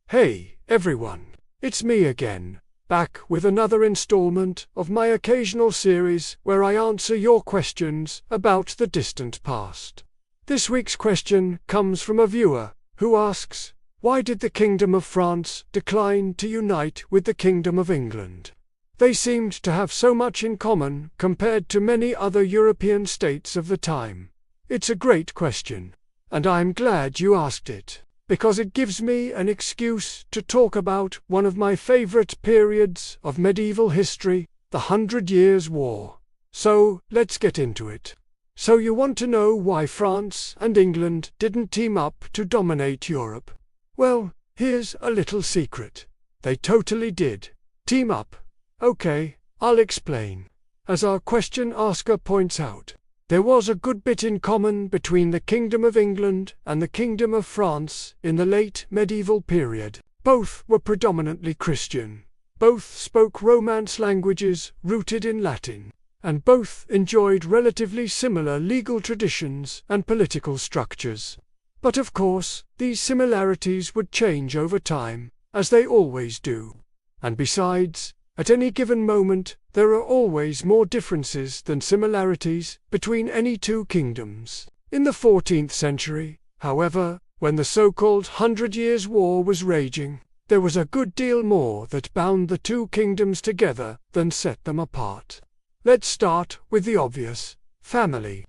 Hey, everyone, it's me again, back with another installment of my occasional series where I answer your questions about the distant past. This week's question comes from a viewer who asks, why did the Kingdom of France decline to unite with the Kingdom of England? They seemed to have so much in common compared to many other European states of the time. It's a great question, and I'm glad you asked it, because it gives me an excuse to talk about one of my favorite periods of medieval history, the 100 Years' War. So, let's get into it. So you want to know why France and England didn't team up to dominate Europe? Well, here's a little secret. They totally did. Team up. Okay, I'll explain. As our question asker points out, there was a good bit in common between the Kingdom of England and the Kingdom of France in the late medieval period. Both were predominantly Christian. Both spoke Romance languages rooted in Latin. And both enjoyed relatively similar legal traditions and political structures. But of course, these similarities would change over time, as they always do. And besides, at any given moment, there are always more differences than similarities between any two kingdoms. In the 14th century, however, when the so-called 100 Years' War was raging, there was a good deal more that bound the two kingdoms together than set them apart. Let's start with the obvious: family.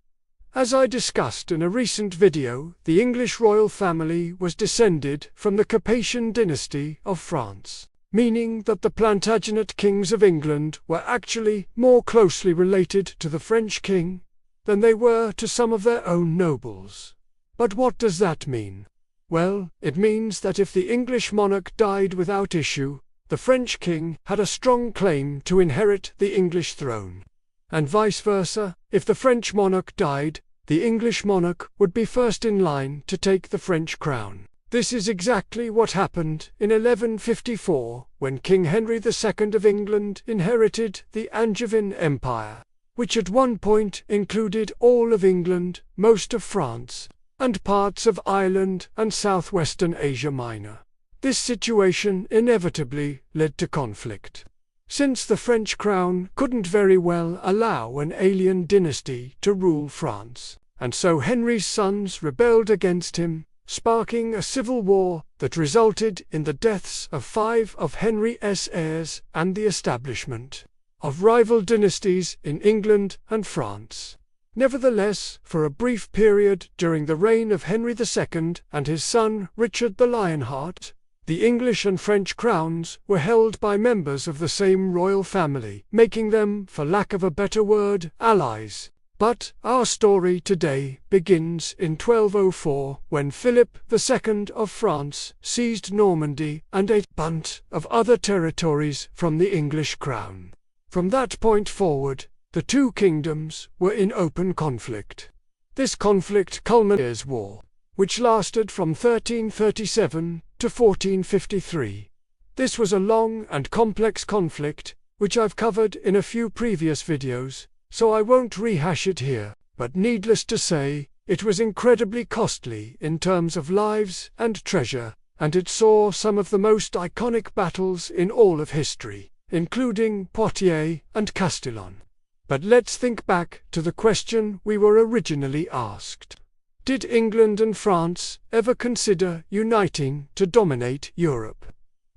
As I discussed in a recent video, the English royal family was descended from the Capetian dynasty of France, meaning that the Plantagenet kings of England were actually more closely related to the French king than they were to some of their own nobles. But what does that mean? Well, it means that if the English monarch died without issue, the French king had a strong claim to inherit the English throne. And vice versa, if the French monarch died, the English monarch would be first in line to take the French crown. This is exactly what happened in 1154, when King Henry II of England inherited the Angevin Empire, which at one point included all of England, most of France, and parts of Ireland and southwestern Asia Minor. This situation inevitably led to conflict, since the French crown couldn't very well allow an alien dynasty to rule France, and so Henry's sons rebelled against him, sparking a civil war that resulted in the deaths of 5 of Henry's heirs and the establishment of rival dynasties in England and France. Nevertheless, for a brief period during the reign of Henry II and his son Richard the Lionheart, the English and French crowns were held by members of the same royal family, making them, for lack of a better word, allies. But our story today begins in 1204, when Philip II of France seized Normandy and a bunch of other territories from the English crown. From that point forward, the two kingdoms were in open conflict. This conflict culminated in the 100 Years' War, which lasted from 1337 to 1453. This was a long and complex conflict, which I've covered in a few previous videos, so I won't rehash it here, but needless to say, it was incredibly costly in terms of lives and treasure, and it saw some of the most iconic battles in all of history, including Poitiers and Castile. But let's think back to the question we were originally asked. Did England and France ever consider uniting to dominate Europe?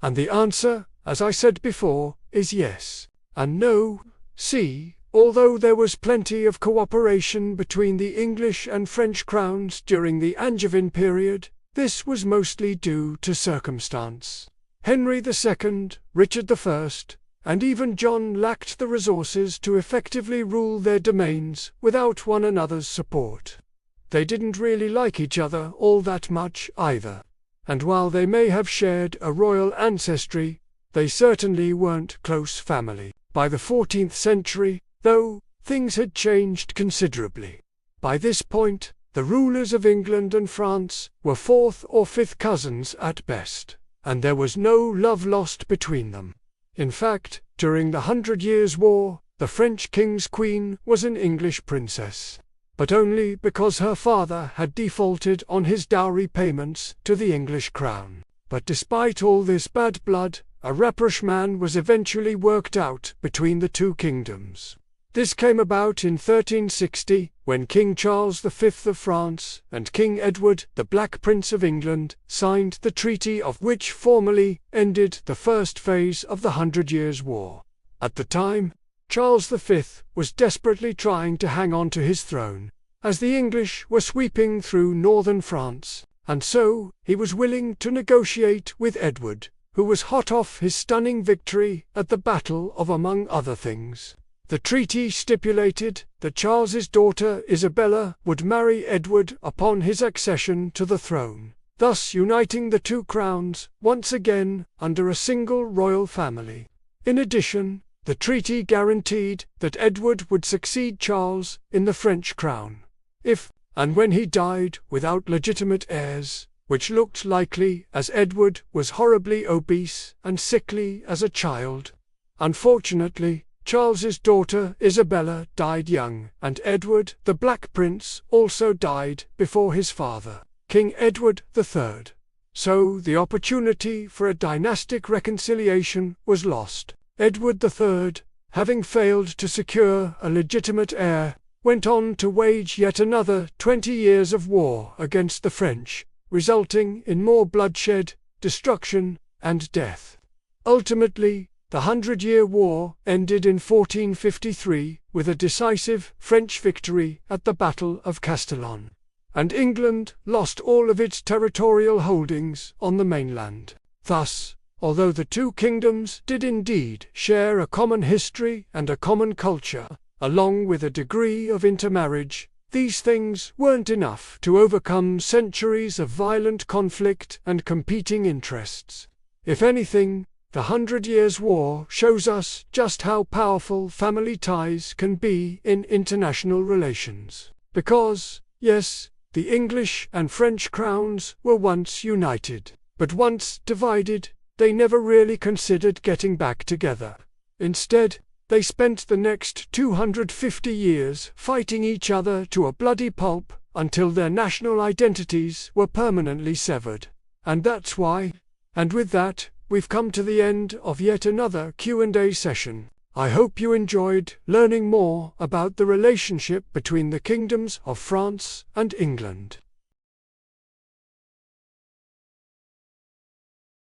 And the answer, as I said before, is yes and no. See, although there was plenty of cooperation between the English and French crowns during the Angevin period, this was mostly due to circumstance. Henry II, Richard I, and even John lacked the resources to effectively rule their domains without one another's support. They didn't really like each other all that much either. And while they may have shared a royal ancestry, they certainly weren't close family. By the 14th century, though, things had changed considerably. By this point, the rulers of England and France were 4th or 5th cousins at best, and there was no love lost between them. In fact, during the 100 Years' War, the French king's queen was an English princess, but only because her father had defaulted on his dowry payments to the English crown. But despite all this bad blood, a rapprochement was eventually worked out between the two kingdoms. This came about in 1360, when King Charles V of France and King Edward, the Black Prince of England, signed the treaty of which formally ended the first phase of the 100 Years' War. At the time, Charles V was desperately trying to hang on to his throne, as the English were sweeping through northern France, and so he was willing to negotiate with Edward, who was hot off his stunning victory at the Battle of, among other things. The treaty stipulated that Charles's daughter Isabella would marry Edward upon his accession to the throne, thus uniting the two crowns once again under a single royal family. In addition, the treaty guaranteed that Edward would succeed Charles in the French crown, if and when he died without legitimate heirs, which looked likely as Edward was horribly obese and sickly as a child. Unfortunately, Charles's daughter Isabella died young, and Edward, the Black Prince, also died before his father, King Edward III. So the opportunity for a dynastic reconciliation was lost. Edward III, having failed to secure a legitimate heir, went on to wage yet another 20 years of war against the French, resulting in more bloodshed, destruction, and death. Ultimately, the 100-Year War ended in 1453 with a decisive French victory at the Battle of Castile, and England lost all of its territorial holdings on the mainland. Thus, although the two kingdoms did indeed share a common history and a common culture, along with a degree of intermarriage, these things weren't enough to overcome centuries of violent conflict and competing interests. If anything, the 100 Years' War shows us just how powerful family ties can be in international relations. Because, yes, the English and French crowns were once united, but once divided, they never really considered getting back together. Instead, they spent the next 250 years fighting each other to a bloody pulp until their national identities were permanently severed. And that's why. And with that, we've come to the end of yet another Q&A session. I hope you enjoyed learning more about the relationship between the kingdoms of France and England.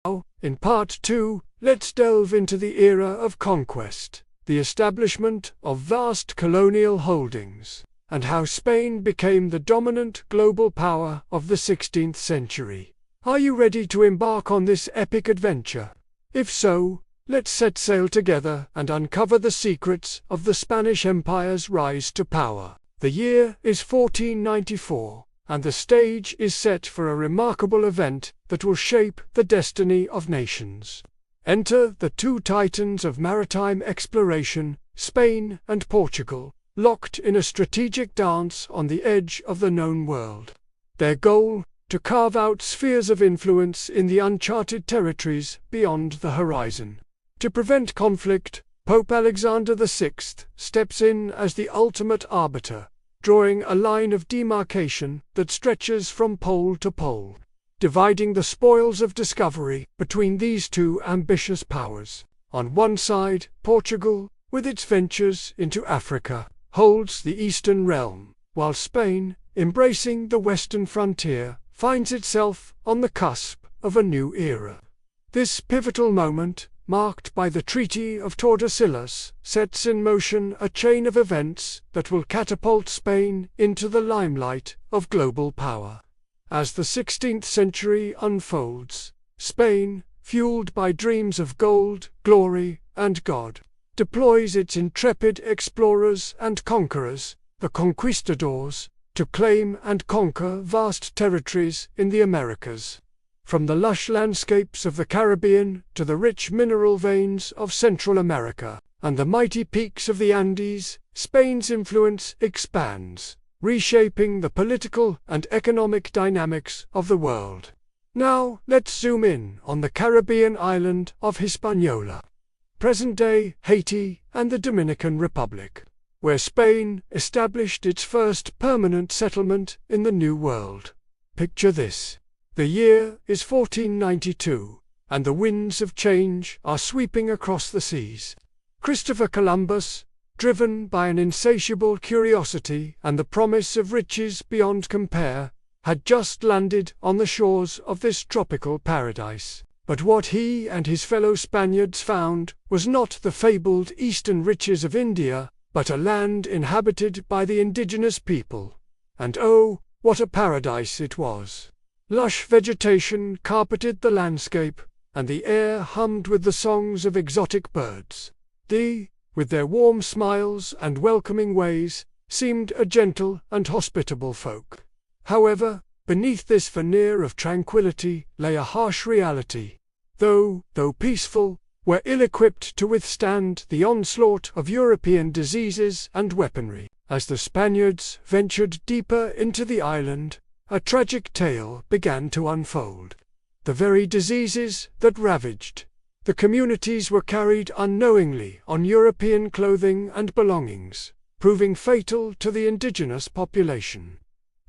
Now, in part 2, let's delve into the era of conquest, the establishment of vast colonial holdings, and how Spain became the dominant global power of the 16th century. Are you ready to embark on this epic adventure? If so, let's set sail together and uncover the secrets of the Spanish Empire's rise to power. The year is 1494, and the stage is set for a remarkable event that will shape the destiny of nations. Enter the two titans of maritime exploration, Spain and Portugal, locked in a strategic dance on the edge of the known world. Their goal: to carve out spheres of influence in the uncharted territories beyond the horizon. To prevent conflict, Pope Alexander VI steps in as the ultimate arbiter, drawing a line of demarcation that stretches from pole to pole, dividing the spoils of discovery between these two ambitious powers. On one side, Portugal, with its ventures into Africa, holds the eastern realm, while Spain, embracing the western frontier, finds itself on the cusp of a new era. This pivotal moment, marked by the Treaty of Tordesillas, sets in motion a chain of events that will catapult Spain into the limelight of global power. As the 16th century unfolds, Spain, fueled by dreams of gold, glory, and God, deploys its intrepid explorers and conquerors, the Conquistadors, to claim and conquer vast territories in the Americas. From the lush landscapes of the Caribbean to the rich mineral veins of Central America and the mighty peaks of the Andes, Spain's influence expands, reshaping the political and economic dynamics of the world. Now, let's zoom in on the Caribbean island of Hispaniola, present-day Haiti and the Dominican Republic, where Spain established its first permanent settlement in the New World. Picture this: The year is 1492, and the winds of change are sweeping across the seas. Christopher Columbus, driven by an insatiable curiosity and the promise of riches beyond compare, had just landed on the shores of this tropical paradise. But what he and his fellow Spaniards found was not the fabled eastern riches of India, but a land inhabited by the indigenous people. And oh, what a paradise it was! Lush vegetation carpeted the landscape, and the air hummed with the songs of exotic birds. They, with their warm smiles and welcoming ways, seemed a gentle and hospitable folk. However, beneath this veneer of tranquility lay a harsh reality. Though peaceful, were ill-equipped to withstand the onslaught of European diseases and weaponry. As the Spaniards ventured deeper into the island, a tragic tale began to unfold. The very diseases that ravaged the communities were carried unknowingly on European clothing and belongings, proving fatal to the indigenous population.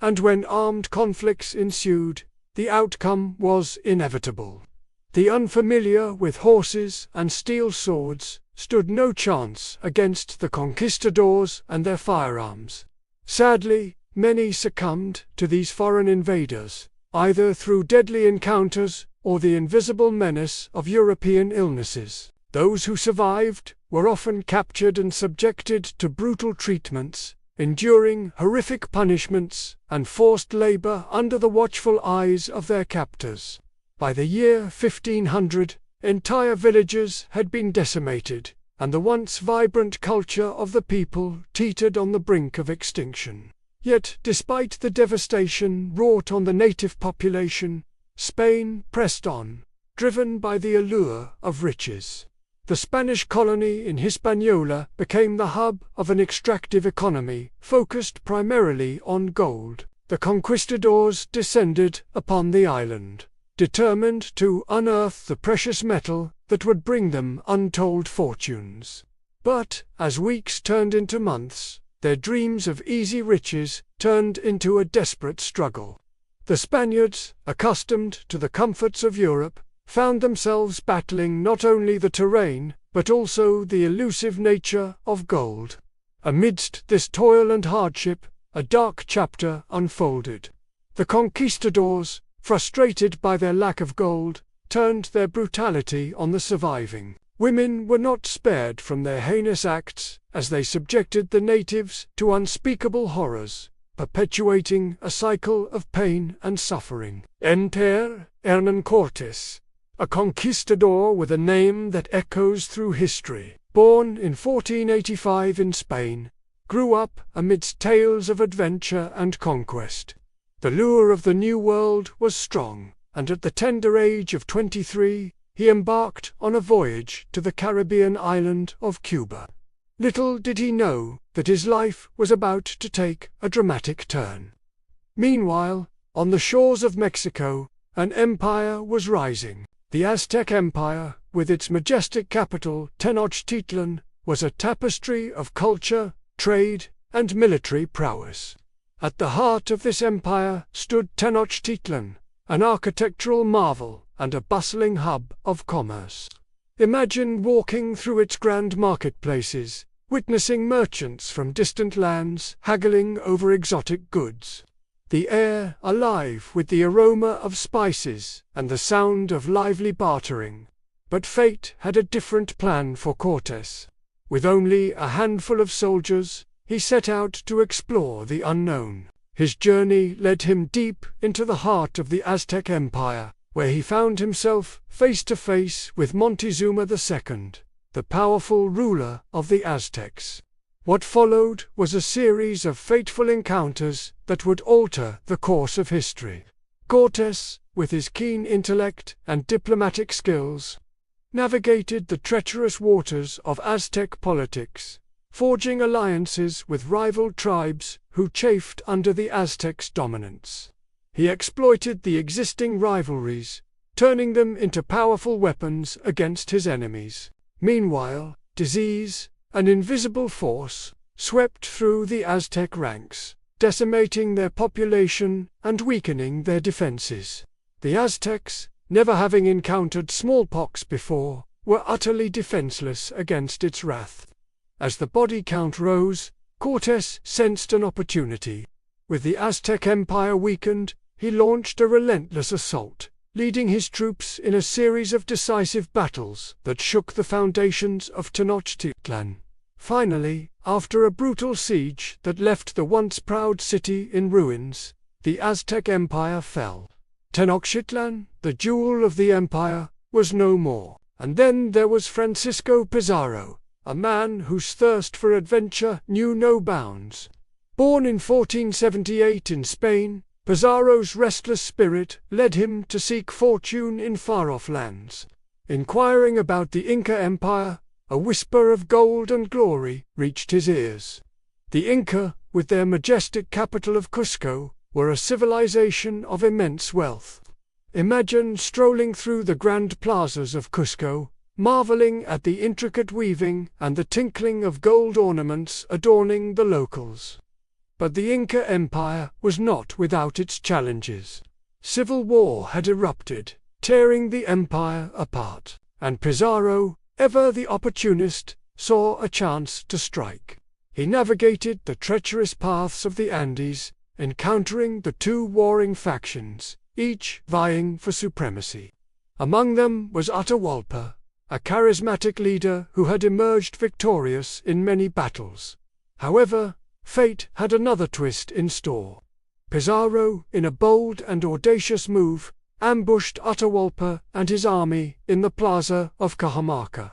And when armed conflicts ensued, the outcome was inevitable. The unfamiliar with horses and steel swords stood no chance against the conquistadors and their firearms. Sadly, many succumbed to these foreign invaders, either through deadly encounters or the invisible menace of European illnesses. Those who survived were often captured and subjected to brutal treatments, enduring horrific punishments and forced labor under the watchful eyes of their captors. By the year 1500, entire villages had been decimated, and the once vibrant culture of the people teetered on the brink of extinction. Yet, despite the devastation wrought on the native population, Spain pressed on, driven by the allure of riches. The Spanish colony in Hispaniola became the hub of an extractive economy, focused primarily on gold. The conquistadors descended upon the island, determined to unearth the precious metal that would bring them untold fortunes. But, as weeks turned into months, their dreams of easy riches turned into a desperate struggle. The Spaniards, accustomed to the comforts of Europe, found themselves battling not only the terrain, but also the elusive nature of gold. Amidst this toil and hardship, a dark chapter unfolded. The conquistadors, frustrated by their lack of gold, turned their brutality on the surviving. Women were not spared from their heinous acts, as they subjected the natives to unspeakable horrors, perpetuating a cycle of pain and suffering. Enter Hernán Cortés, a conquistador with a name that echoes through history. Born in 1485 in Spain, grew up amidst tales of adventure and conquest. The lure of the New World was strong, and at the tender age of 23, he embarked on a voyage to the Caribbean island of Cuba. Little did he know that his life was about to take a dramatic turn. Meanwhile, on the shores of Mexico, an empire was rising. The Aztec Empire, with its majestic capital Tenochtitlan, was a tapestry of culture, trade, and military prowess. At the heart of this empire stood Tenochtitlan, an architectural marvel and a bustling hub of commerce. Imagine walking through its grand marketplaces, witnessing merchants from distant lands haggling over exotic goods. The air alive with the aroma of spices and the sound of lively bartering. But fate had a different plan for Cortés. With only a handful of soldiers, he set out to explore the unknown. His journey led him deep into the heart of the Aztec Empire, where he found himself face to face with Montezuma II, the powerful ruler of the Aztecs. What followed was a series of fateful encounters that would alter the course of history. Cortés, with his keen intellect and diplomatic skills, navigated the treacherous waters of Aztec politics, forging alliances with rival tribes who chafed under the Aztecs' dominance. He exploited the existing rivalries, turning them into powerful weapons against his enemies. Meanwhile, disease, an invisible force, swept through the Aztec ranks, decimating their population and weakening their defenses. The Aztecs, never having encountered smallpox before, were utterly defenseless against its wrath. As the body count rose, Cortés sensed an opportunity. With the Aztec Empire weakened, he launched a relentless assault, leading his troops in a series of decisive battles that shook the foundations of Tenochtitlan. Finally, after a brutal siege that left the once proud city in ruins, the Aztec Empire fell. Tenochtitlan, the jewel of the empire, was no more. And then there was Francisco Pizarro, a man whose thirst for adventure knew no bounds. Born in 1478 in Spain, Pizarro's restless spirit led him to seek fortune in far-off lands. Inquiring about the Inca Empire, a whisper of gold and glory reached his ears. The Inca, with their majestic capital of Cusco, were a civilization of immense wealth. Imagine strolling through the grand plazas of Cusco, marveling at the intricate weaving and the tinkling of gold ornaments adorning the locals. But the Inca Empire was not without its challenges. Civil war had erupted, tearing the empire apart, and Pizarro, ever the opportunist, saw a chance to strike. He navigated the treacherous paths of the Andes, encountering the two warring factions, each vying for supremacy. Among them was Atahualpa, a charismatic leader who had emerged victorious in many battles. However, fate had another twist in store. Pizarro, in a bold and audacious move, ambushed Atahualpa and his army in the plaza of Cajamarca.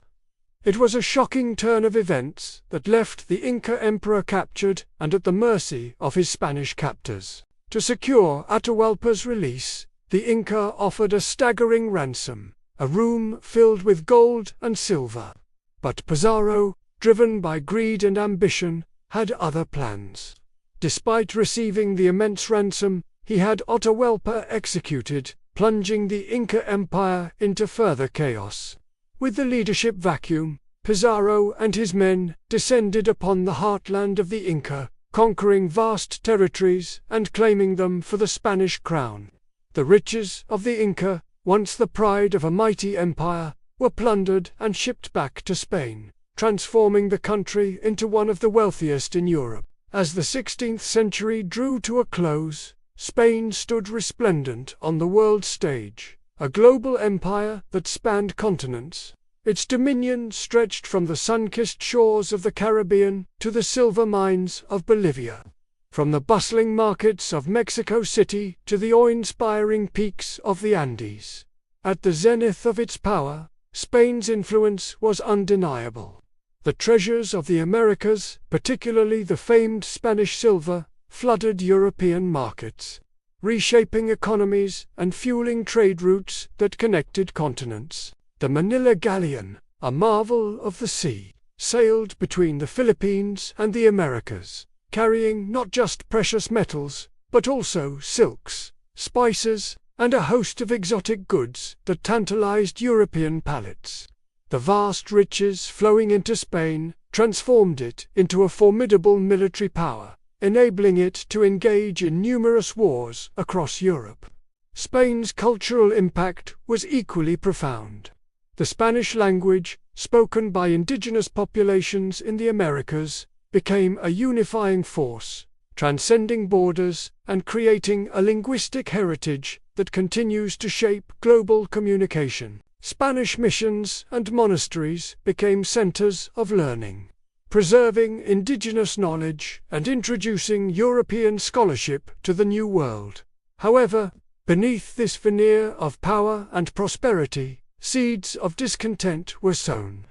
It was a shocking turn of events that left the Inca emperor captured and at the mercy of his Spanish captors. To secure Atahualpa's release, the Inca offered a staggering ransom, a room filled with gold and silver. But Pizarro, driven by greed and ambition, had other plans. Despite receiving the immense ransom, he had Atahualpa executed, plunging the Inca Empire into further chaos. With the leadership vacuum, Pizarro and his men descended upon the heartland of the Inca, conquering vast territories and claiming them for the Spanish crown. The riches of the Inca, once the pride of a mighty empire, were plundered and shipped back to Spain, transforming the country into one of the wealthiest in Europe. As the 16th century drew to a close, Spain stood resplendent on the world stage, a global empire that spanned continents. Its dominion stretched from the sun-kissed shores of the Caribbean to the silver mines of Bolivia, from the bustling markets of Mexico City to the awe-inspiring peaks of the Andes. At the zenith of its power, Spain's influence was undeniable. The treasures of the Americas, particularly the famed Spanish silver, flooded European markets, reshaping economies and fueling trade routes that connected continents. The Manila Galleon, a marvel of the sea, sailed between the Philippines and the Americas, carrying not just precious metals, but also silks, spices, and a host of exotic goods that tantalized European palates. The vast riches flowing into Spain transformed it into a formidable military power, enabling it to engage in numerous wars across Europe. Spain's cultural impact was equally profound. The Spanish language, spoken by indigenous populations in the Americas, became a unifying force, transcending borders and creating a linguistic heritage that continues to shape global communication. Spanish missions and monasteries became centers of learning, preserving indigenous knowledge and introducing European scholarship to the New World. However, beneath this veneer of power and prosperity, seeds of discontent were sown.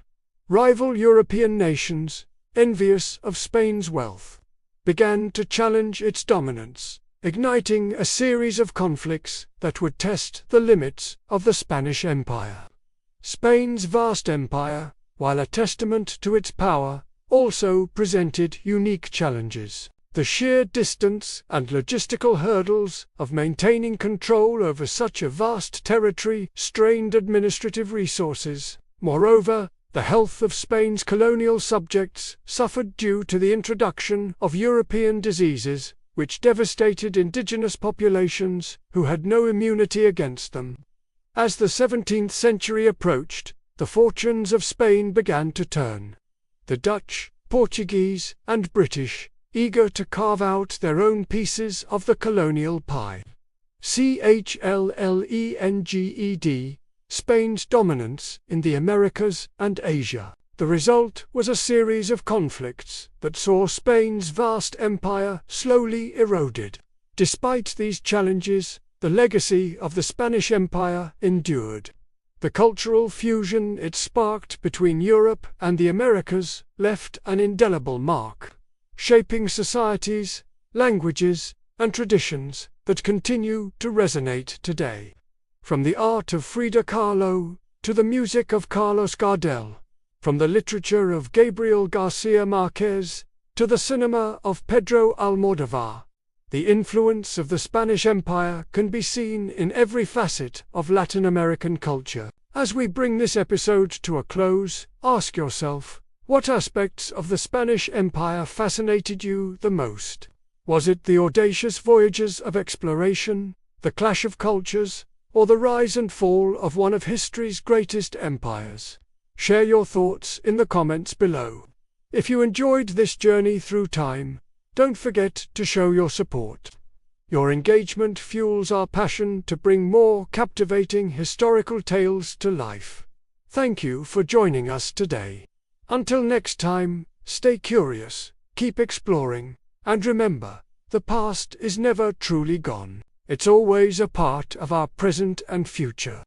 Rival European nations, envious of Spain's wealth, began to challenge its dominance, igniting a series of conflicts that would test the limits of the Spanish Empire. Spain's vast empire, while a testament to its power, also presented unique challenges. The sheer distance and logistical hurdles of maintaining control over such a vast territory strained administrative resources. Moreover, the health of Spain's colonial subjects suffered due to the introduction of European diseases, which devastated indigenous populations who had no immunity against them. As the 17th century approached, the fortunes of Spain began to turn. The Dutch, Portuguese, and British, eager to carve out their own pieces of the colonial pie. CHLLENGED, Spain's dominance in the Americas and Asia. The result was a series of conflicts that saw Spain's vast empire slowly eroded. Despite these challenges, the legacy of the Spanish Empire endured. The cultural fusion it sparked between Europe and the Americas left an indelible mark, shaping societies, languages, and traditions that continue to resonate today. From the art of Frida Kahlo to the music of Carlos Gardel, from the literature of Gabriel Garcia Marquez to the cinema of Pedro Almodóvar, the influence of the Spanish Empire can be seen in every facet of Latin American culture. As we bring this episode to a close, ask yourself, what aspects of the Spanish Empire fascinated you the most? Was it the audacious voyages of exploration, the clash of cultures, or the rise and fall of one of history's greatest empires? Share your thoughts in the comments below. If you enjoyed this journey through time, don't forget to show your support. Your engagement fuels our passion to bring more captivating historical tales to life. Thank you for joining us today. Until next time, stay curious, keep exploring, and remember, the past is never truly gone. It's always a part of our present and future.